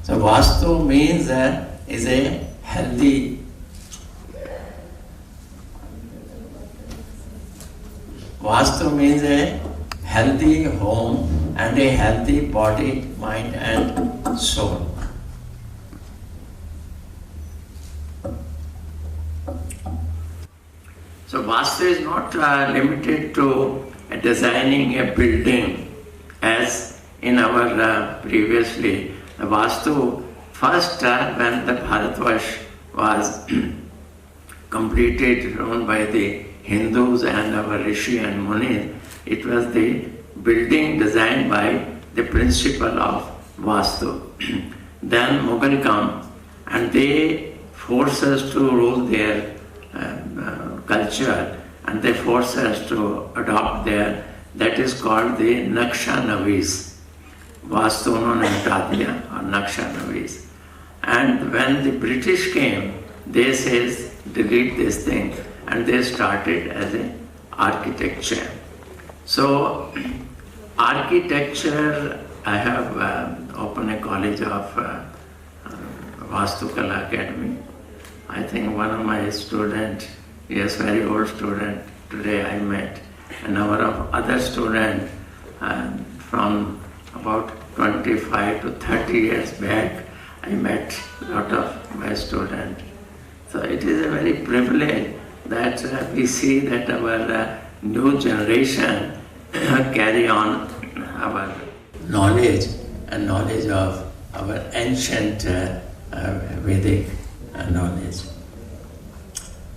So Vastu means is a healthy. Vastu means a healthy home and a healthy body, mind and soul. So Vastu is not limited to designing a building as in our previously. The Vastu first when the Bharatvarsh was completed, run by the Hindus and our Rishi and Munis, it was the building designed by the principle of Vastu. Then Mughal come and they force us to rule their culture and they force us to adopt their, that is called the Naksha Navis. Vastu unhone hata diya or Naksha Navis. And when the British came, they says delete this thing and they started as an architecture. So architecture, I have opened a college of Vastu Kala Academy. I think one of my students, yes, very old student, today I met a number of other students from about 25 to 30 years back. I met a lot of my students. So it is a very privilege that we see that our new generation carry on our knowledge and knowledge of our ancient Vedic knowledge.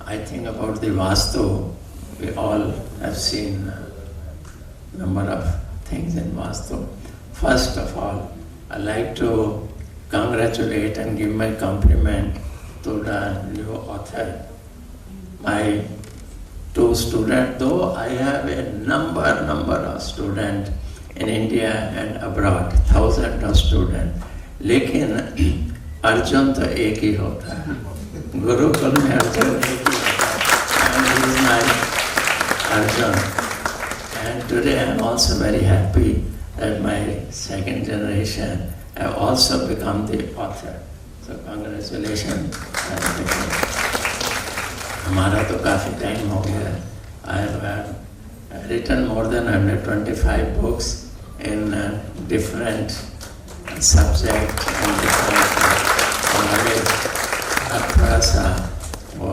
I think about the Vastu, we all have seen a number of things in Vastu. First of all, I like to congratulate and give my compliment to the new author. My two students, though I have a number of students in India and abroad, thousands of students, लेकिन अर्जुन तो एक ही होता है. गुरुकुल में अर्जुन एक ही होता है. And he is my Arjun. And today I am also very happy that my second generation have also become the author. So congratulations. हमारा तो काफ़ी टाइम हो गया. I have written more than 125 books in different subjects and different knowledge. अब थोड़ा सा वो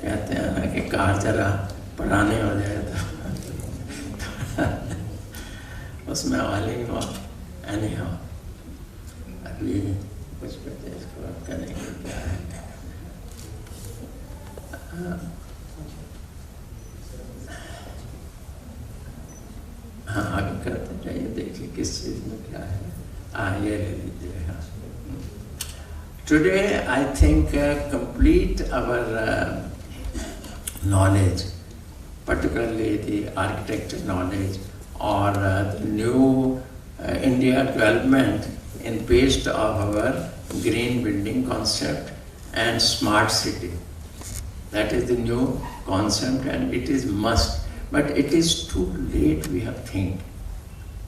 कहते हैं ना कि कार जरा पुरानी हो जाए तो उसमें वाली हो. Anyhow, अभी कुछ बच्चे इसको करेंगे क्या है. हाँ आगे करते जाइए, देखिए किस चीज़ में क्या है. ये ले लीजिए. हाँ. Today I think complete our knowledge, particularly the architecture knowledge or the new India development in based of our green building concept and smart city. That is the new concept and it is must. But it is too late we have think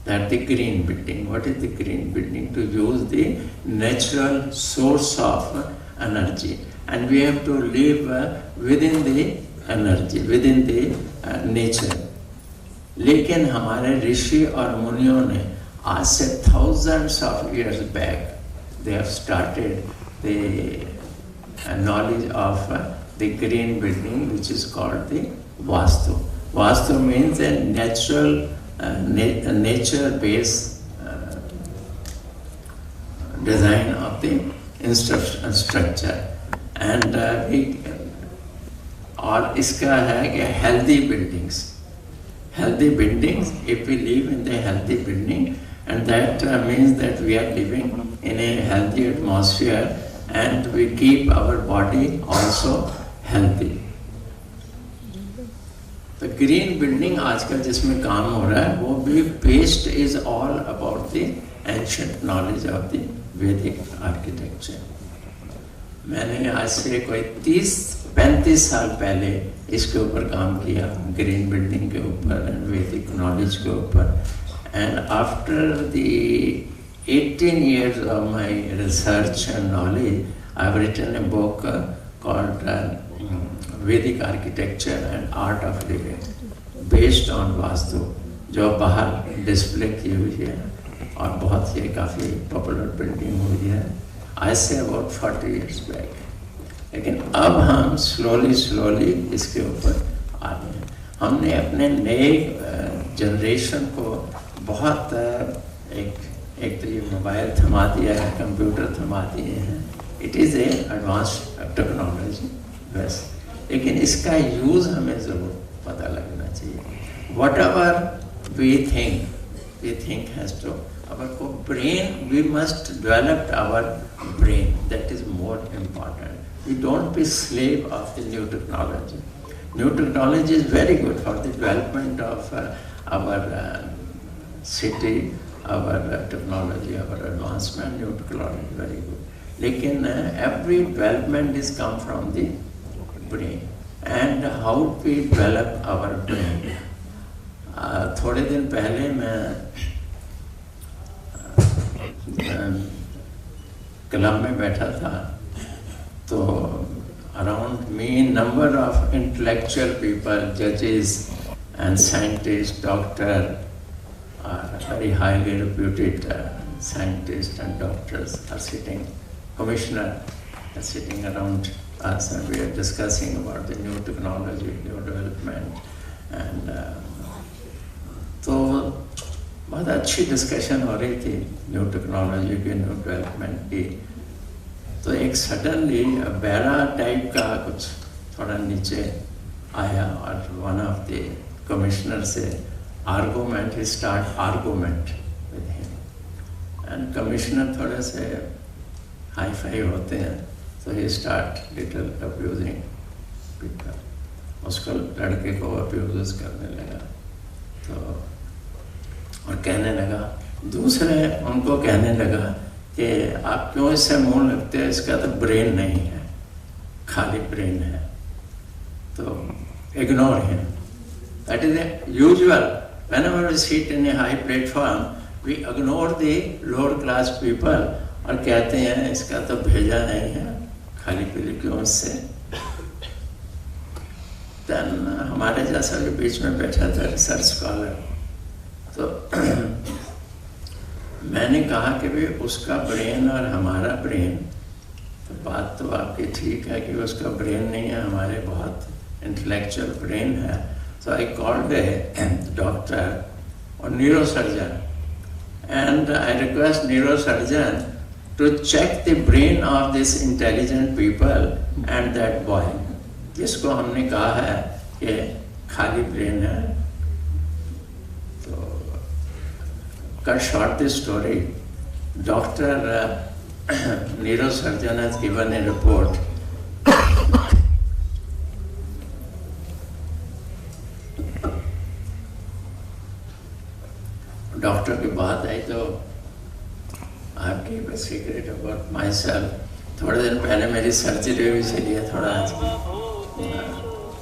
that the green building, what is the green building? To use the natural source of energy. And we have to live within the energy, within the nature. लेकिन हमारे ऋषि और मुनियों ने आज से thousands of years back, they have started the knowledge of the green building, which is called the Vastu. Vastu means a natural, nature-based design of the structure. And और इसका है कि healthy buildings. Healthy buildings, if we live in the healthy building, and that means that we are living in a healthy atmosphere and we keep our body also healthy. The green building आजकल जिसमें काम हो रहा है वो भी based is all about the ancient knowledge of the Vedic architecture. मैंने आज से कोई 30-35 साल पहले इसके ऊपर काम किया, ग्रीन बिल्डिंग के ऊपर एंड वैदिक नॉलेज के ऊपर. And after the 18 years of my research and knowledge, I've written a book called Vedic Architecture and Art of Living, based on vastu, जो बाहर डिस्प्ले की हुई है और बहुत ही काफ़ी पॉपुलर बिल्डिंग हुई है आज से अबाउट 40 years बैक। लेकिन अब हम स्लोली इसके ऊपर आ रहे हैं। हमने अपने नए जनरेशन को बहुत एक तो ये मोबाइल थमा दिया है, कंप्यूटर थमा दिए हैं। It is a advance technology बस, लेकिन इसका यूज़ हमें ज़रूर पता लगना चाहिए। Whatever we think has to our brain, we must develop our brain. That is more important. We don't be slave of the new technology. New technology is very good for the development of our city, our technology, our advancement. New technology is very good. लेकिन every development is come from the brain. And how we develop our brain. थोड़े दिन पहले मैं club में बैठा था, तो around me number of intellectual people, जजेस and scientist, doctor, very highly reputed scientists and doctors are sitting, commissioner are sitting around us, and we are discussing about the new technology, new development, and तो बहुत अच्छी discussion हो रही थी new technology की, new development की। तो एक सडनली बैरा टाइप का कुछ थोड़ा नीचे आया और वन ऑफ द कमिश्नर से argument, he start argument with him, and commissioner थोड़े से हाई फाई होते हैं, तो ही स्टार्ट लिटिल अब्यूजिंग पीपल, उसको लड़के को अब्यूज करने लगा। तो और कहने लगा, दूसरे उनको कहने लगा कि आप क्यों इससे मुंह लगते हैं, इसका तो ब्रेन नहीं है, खाली ब्रेन है, तो ignore him. That is usual whenever we sit in a high platform, we ignore the lower class people और कहते हैं इसका तो भेजा नहीं है, खाली पीली क्यों इससे। देन हमारे जैसा भी बीच में बैठा था रिसर्च स्कॉलर, तो मैंने कहा कि भाई उसका ब्रेन और हमारा ब्रेन, तो बात तो आपकी ठीक है कि उसका ब्रेन नहीं है, हमारे बहुत इंटेलेक्चुअल ब्रेन है। So I called a doctor और neurosurgeon, and I request neurosurgeon to check the brain of this intelligent people and that boy, जिसको हमने कहा है कि खाली ब्रेन है। Cut short this story, Dr. Neurosurgeon has given a report. Doctor की बात आई तो I gave a secret about myself. थोड़े दिन पहले मेरी सर्जरी हुई, इसलिए थोड़ा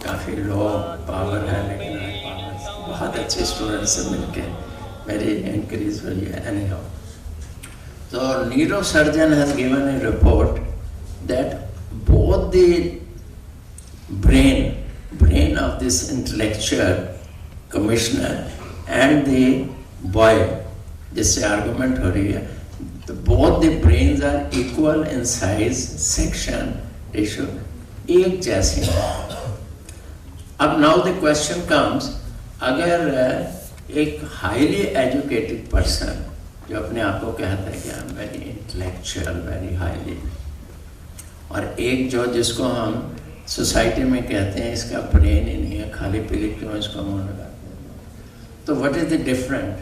काफ़ी लो पावर है, लेकिन बहुत अच्छे स्टूडेंट से मिलके मेरी इंक्रीज हुई है। एनी हाउ, तो neurosurgeon has given a report that both the brain of this intellectual commissioner and the boy जिससे आर्गुमेंट हो रही है, तो both the brains are equal in size, section, ratio, एक जैसे। अब नाउ द क्वेश्चन कम्स, अगर एक हाईली एजुकेटेड पर्सन जो अपने आप को कहता है कि I am very intellectual, very highly, और एक जो जिसको हम सोसाइटी में कहते हैं इसका ब्रेन ही नहीं है, खाली पीली क्यों इसको मुंह लगाते हैं, तो what is the different?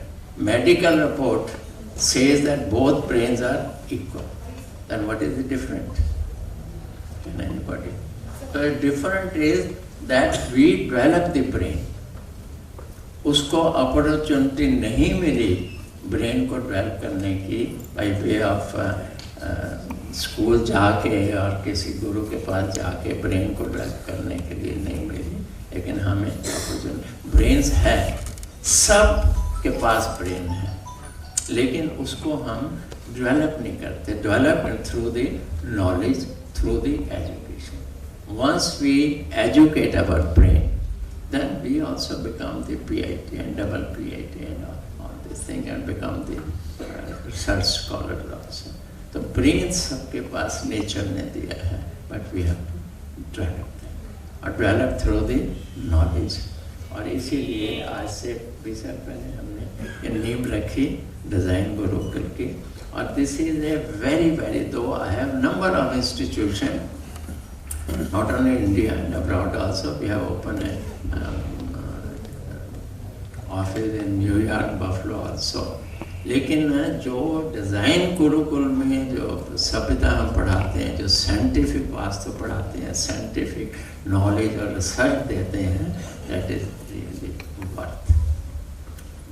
Medical report says that both brains are equal, then what is the different? Can anybody? तो different is that we develop the brain, उसको अपॉर्चुनिटी नहीं मिली ब्रेन को डेवलप करने की बाई वे ऑफ स्कूल जाके और किसी गुरु के पास जाके ब्रेन को डेवलप करने के लिए नहीं मिली, लेकिन हमें अपॉर्चुनिटी, ब्रेन्स है, सब के पास ब्रेन है, लेकिन उसको हम डेवलप नहीं करते. Development through the knowledge, through the education. Once we educate our brain, then we also become the PhD and double PhD and all this thing and become the research scholar also. तो brain सबके पास nature ने दिया है, but we have to develop them और develop through the knowledge. और इसीलिए आज से 20 साल पहले हमने ये नींव रखी डिज़ाइन गुरुकुल की. और this is a very though I have number of institutions, not only in India and abroad also. We have opened a office in New York, Buffalo also. लेकिन जो डिज़ाइन गुरुकुल में जो सभ्यता हम पढ़ाते हैं, जो साइंटिफिक वास्तु पढ़ाते हैं, साइंटिफिक नॉलेज और रिसर्च देते हैं, that is really worth.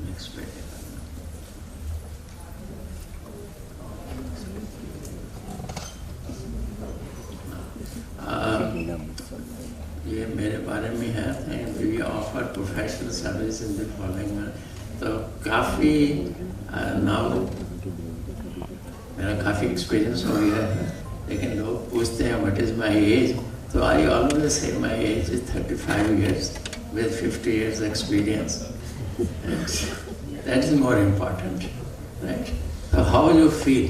Next पे ये मेरे बारे में है. We offer professional service in the following. तो काफ़ी नाउ मेरा काफ़ी एक्सपीरियंस हो गया है, लेकिन लोग पूछते हैं व्हाट इज़ माय एज. तो I always say my age is 35 years with 50 years experience. That is more important, right? So how you feel?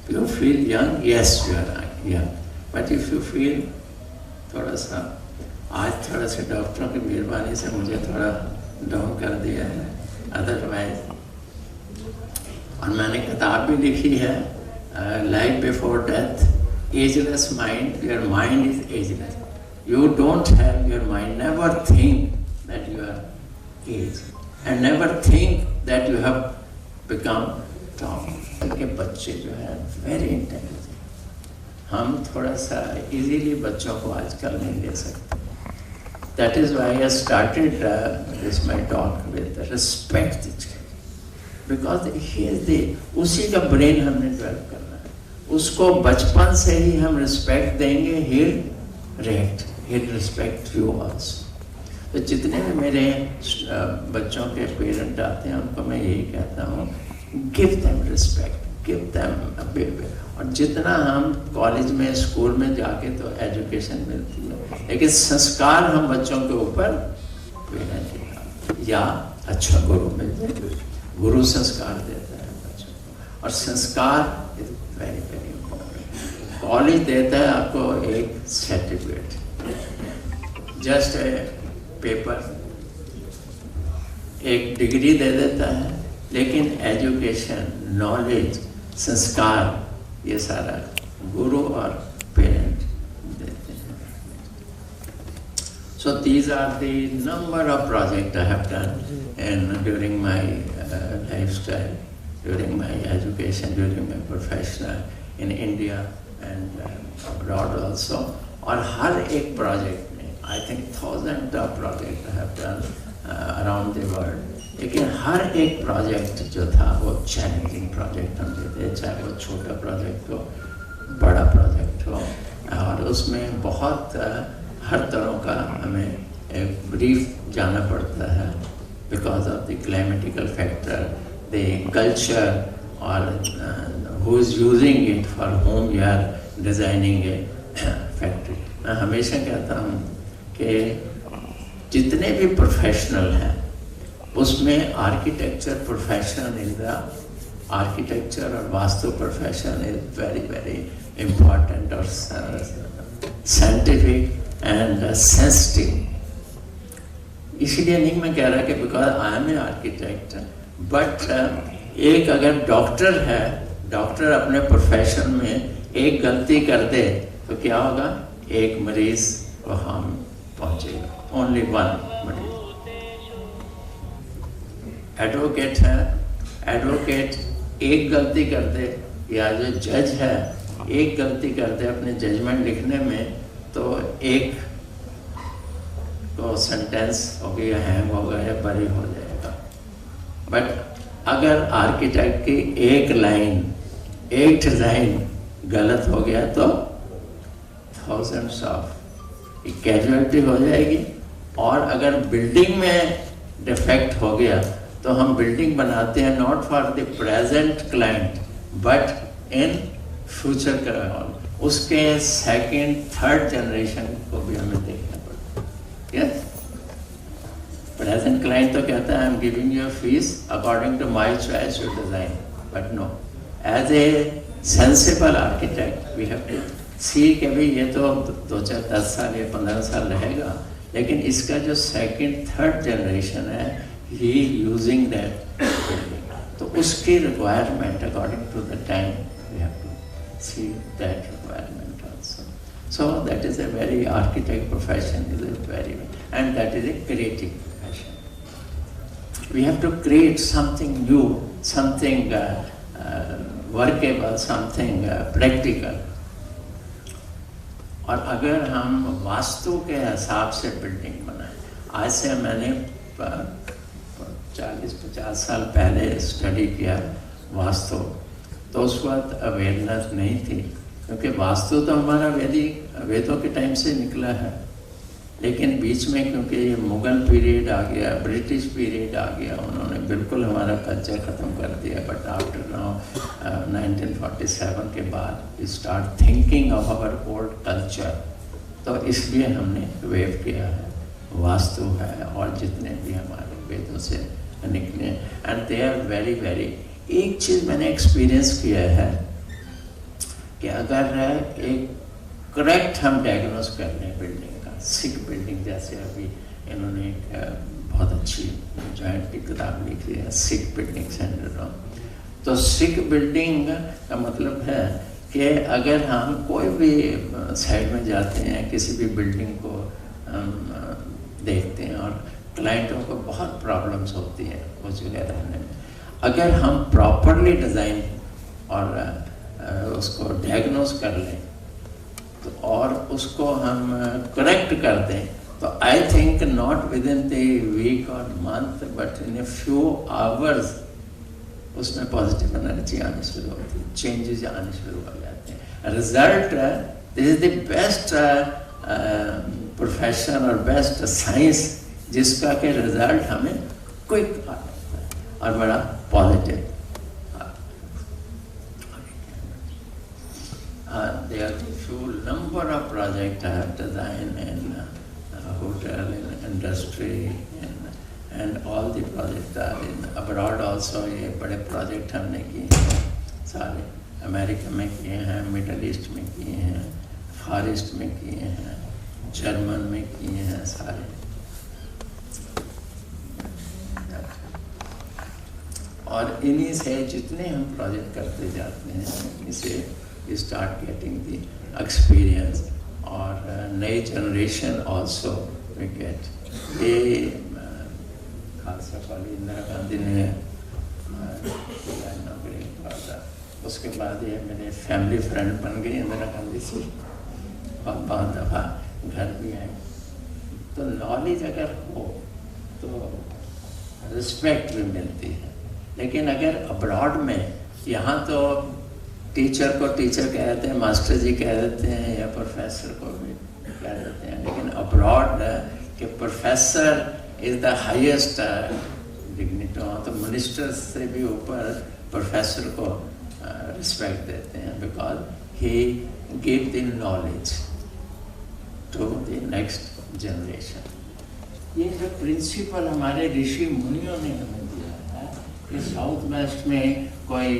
You feel young? Yes, you are young. But if you feel थोड़ा सा, आज थोड़ा सा डॉक्टरों की मेहरबानी से मुझे थोड़ा डाउन कर दिया है, अदरवाइज. और मैंने किताब भी लिखी है, life before death, ageless mind. Your mind is ageless. You don't have your mind. Never think that you are age and never think that you have become top. क्योंकि बच्चे जो है वेरी इंटेलिजेंट. हम थोड़ा सा इजीली बच्चों को आजकल नहीं ले सकते. That is why I started this my talk with respect, because he is the, उसी का ब्रेन हमने डेवलप करना है. उसको बचपन से ही हम रिस्पेक्ट देंगे, he'll respect you also. तो जितने भी मेरे बच्चों के पेरेंट आते हैं उनको मैं यही कहता हूँ, give them respect, give them a bit. और जितना हम कॉलेज में, स्कूल में जाके तो एजुकेशन मिलती है, लेकिन संस्कार हम बच्चों के ऊपर पेरेंट या अच्छा गुरु मिलते हैं. गुरु संस्कार देता है बच्चों को, और संस्कार इज वेरी इम्पोर्टेंट. कॉलेज देता है आपको एक सर्टिफिकेट, जस्ट ए पेपर, एक डिग्री दे देता है, लेकिन एजुकेशन, नॉलेज, संस्कार, ये सारा गुरु और पेरेंट देते हैं. So these are the number of projects I have done and during my lifestyle, during my education, during my professional in India and abroad also. और हर एक project में I think thousands of projects I have done around the world. लेकिन हर एक project जो था वो challenging project हम देते हैं, चाहे वो छोटा प्रोजेक्ट हो, बड़ा प्रोजेक्ट हो. और उसमें बहुत हर तरह का हमें एक ब्रीफ जाना पड़ता है, because of the climatical factor, the culture, और who is using it, for home you are designing a factory. मैं हमेशा कहता हूँ कि जितने भी प्रोफेशनल हैं उसमें architecture profession is the architecture और vastu profession is very important और साइंटिफिक एंड सेंसिटिव. इसीलिए नहीं मैं कह रहा कि because I am a architect, but एक अगर डॉक्टर है, डॉक्टर अपने प्रोफेशन में एक गलती कर दे तो क्या होगा, एक मरीज को हम पहुंचेगा, ओनली वन मरीज. एडवोकेट है, एडवोकेट एक गलती कर दे, या जो जज है एक गलती कर दे अपने जजमेंट लिखने में, तो एक तो सेंटेंस हो गया, हैंग हो गया, बरी हो जाएगा. बट अगर आर्किटेक्ट की एक लाइन, एक डिज़ाइन गलत हो गया तो थाउजेंड्स ऑफ कैजुअलिटी हो जाएगी. और अगर बिल्डिंग में डिफेक्ट हो गया तो हम बिल्डिंग बनाते हैं not for the present client but in future का, उसके सेकंड थर्ड जनरेशन को भी हमें देखना पड़ता है। यस, प्रेजेंट क्लाइंट तो कहता है I am giving you fees according to my choice your design, but no, as a sensible architect we have to see कि भाई ये तो 2-4-10 साल या 15 साल रहेगा, लेकिन इसका जो सेकंड थर्ड जनरेशन है ही यूजिंग दैट बिल्डिंग, तो उसकी requirement according to the time we have to see that requirement also. So that is a very architect profession is a very, and that is a creative profession. We have to create something new, something workable, something practical. और अगर हम वास्तु के हिसाब से building बनाएं, आज से मैंने 40-50 साल पहले स्टडी किया वास्तु, तो उस वक्त अवेयरनेस नहीं थी, क्योंकि वास्तु तो हमारा वेदों के टाइम से निकला है, लेकिन बीच में क्योंकि ये मुगल पीरियड आ गया, ब्रिटिश पीरियड आ गया, उन्होंने बिल्कुल हमारा कल्चर ख़त्म कर दिया। बट आफ्टर नाउ 1947 के बाद we start thinking of our old culture, तो इसलिए हमने वेव किया है, वास्तु है और जितने भी हमारे वेदों से निकले, and they are very very. एक चीज़ मैंने एक्सपीरियंस किया है कि अगर एक करेक्ट हम डायग्नोस कर लें बिल्डिंग, सिक बिल्डिंग, जैसे अभी इन्होंने एक बहुत अच्छी जॉइंट की किताब लिखी है सिक बिल्डिंग सिंड्रोम, तो सिक बिल्डिंग का मतलब है कि अगर हम कोई भी साइड में जाते हैं, किसी भी बिल्डिंग को देखते हैं और क्लाइंटों को बहुत प्रॉब्लम्स होती हैं उस जगह रहने में, अगर हम प्रॉपरली डिज़ाइन और उसको डायग्नोस कर लें तो और उसको हम करेक्ट कर दें, तो I think not within the week और month but in a few hours उसमें पॉजिटिव एनर्जी आनी शुरू होती है, चेंजेस आने शुरू हो जाते हैं। Result, this is the best profession और बेस्ट साइंस जिसका के रिजल्ट हमें क्विक आता है और बड़ा positive. There are a few number of projects I have designed in hotel, in industry, and all the projects are in abroad also। ये बड़े project हमने किए हैं, सारे अमेरिका में किए हैं, मिडल ईस्ट में किए हैं, फार ईस्ट में किए हैं, जर्मन में किए हैं सारे। और इन्हीं से जितने हम प्रोजेक्ट करते जाते हैं, इन्हीं से start getting the experience, और नई जनरेशन also we get। ये खालसा कॉलेज इंदिरा गांधी ने इनॉग्रेट किया था, उसके बाद ये मेरे फैमिली फ्रेंड बन गई इंदिरा गांधी से, और बहुत दफ़ा घर भी आए। तो नॉलेज अगर हो तो रिस्पेक्ट भी मिलती है, लेकिन अगर अब्रॉड में, यहाँ तो टीचर को टीचर कह देते हैं, मास्टर जी कह देते हैं, या प्रोफेसर को भी कह देते हैं, लेकिन अब्रॉड के professor is the highest dignity, तो मिनिस्टर से भी ऊपर प्रोफेसर को रिस्पेक्ट देते हैं, because he give the knowledge to the next generation. ये जो प्रिंसिपल हमारे ऋषि मुनियों ने हमें दिया है कि साउथ वेस्ट में कोई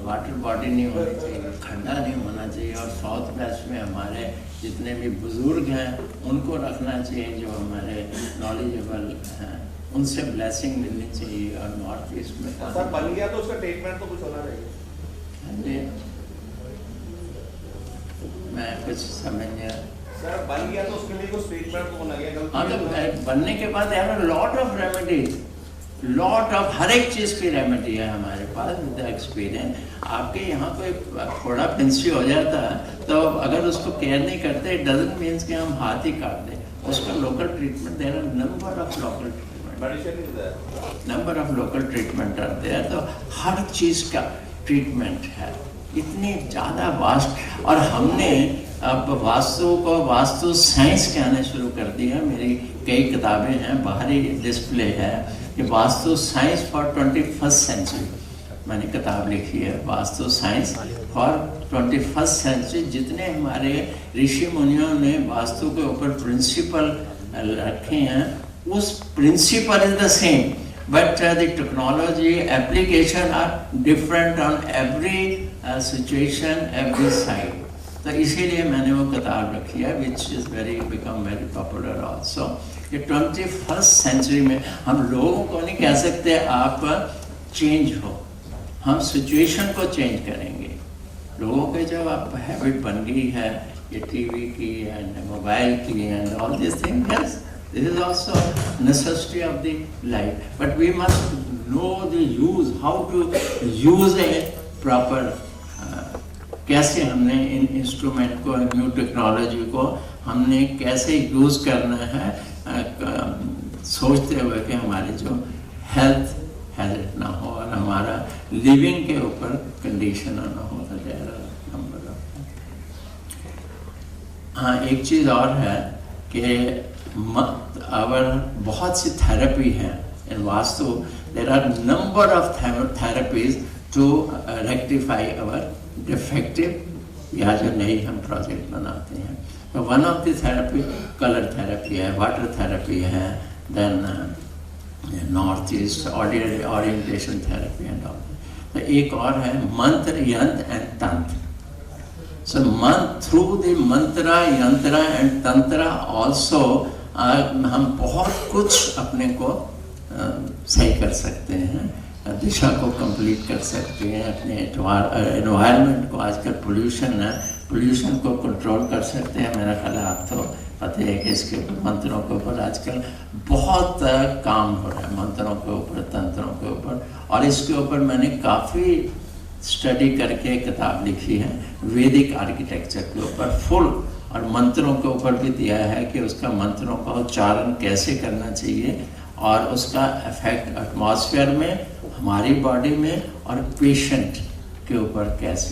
वाटर बॉडी नहीं होनी चाहिए, ठंडा नहीं होना चाहिए, और साउथ वेस्ट में हमारे जितने भी बुजुर्ग हैं उनको रखना चाहिए जो हमारे नॉलेजेबल हैं, उनसे ब्लेसिंग मिलनी चाहिए, और नॉर्थ ईस्ट में सर बन गया तो उसका ट्रीटमेंट तो कुछ होना चाहिए। मैं कुछ समझ नहीं, सर बन गया तो उसके लिए कुछ ट्रीटमेंट तो होना चाहिए। हाँ, तो बनने के बाद यार lot of remedies, lot of her एक चीज़ की रेमेडी है हमारे पास विद एक्सपीरियंस। आपके यहाँ कोई थोड़ा पिंसी हो जाता है तो अगर उसको केयर नहीं करते, इट डजंट मीन्स कि हम हाथ ही काट दें, उसका local treatment, there are number of local treatment, number of local treatment are there. तो हर चीज़ का ट्रीटमेंट है, इतनी ज़्यादा वास्ट। और हमने अब वास्तु को वास्तु साइंस कहना शुरू कर दिया। मेरी कई किताबें हैं, बाहरी डिस्प्ले है, कि vastu science for 21st century, मैंने किताब लिखी है vastu science for 21st century. जितने हमारे ऋषि मुनियों ने वास्तु के ऊपर प्रिंसिपल रखे हैं, उस principle is the same, but the technology application are different on every situation, every side. तो इसीलिए मैंने वो किताब रखी है, which is become very popular also. ये 21st century में हम लोगों को नहीं कह सकते आप चेंज हो, हम सिचुएशन को चेंज करेंगे। लोगों के जब आप हैबिट बन गई है ये टीवी की एंड मोबाइल की and all this thing, yes, this is also necessity of the life, but we must know the use, how to use a proper कैसे हमने इन इंस्ट्रूमेंट को, न्यू टेक्नोलॉजी को हमने कैसे यूज करना है, सोचते हुए कि हमारी जो हेल्थ हैजर्ड ना हो और हमारा लिविंग के ऊपर कंडीशन ना हो। तो नंबर हाँ, एक चीज़ और है कि और बहुत सी थेरेपी है in vastu. There are number of therapies to rectify our defective या जो नई हम प्रोजेक्ट बनाते हैं। तो one of the therapy colour therapy है, वाटर थेरेपी है, then north east orientation therapy and all. तो एक और है मंत्र, यंत्र एंड तंत्र। So through the mantra, yantra and tantra also हम बहुत कुछ अपने को सही कर सकते हैं, दिशा को कंप्लीट कर सकते हैं, अपने एनवायरनमेंट को, आजकल पोल्यूशन है, पोल्यूशन को कंट्रोल कर सकते हैं। मेरा ख्याल है आप तो पता है कि इसके ऊपर मंत्रों के ऊपर आजकल बहुत काम हो रहा है, मंत्रों के ऊपर, तंत्रों के ऊपर। और इसके ऊपर मैंने काफ़ी स्टडी करके किताब लिखी है वैदिक आर्किटेक्चर के ऊपर फुल, और मंत्रों के ऊपर भी दिया है कि उसका मंत्रों का उच्चारण कैसे करना चाहिए और उसका इफेक्ट एटमॉस्फेयर में, हमारी बॉडी में और पेशेंट के ऊपर कैसे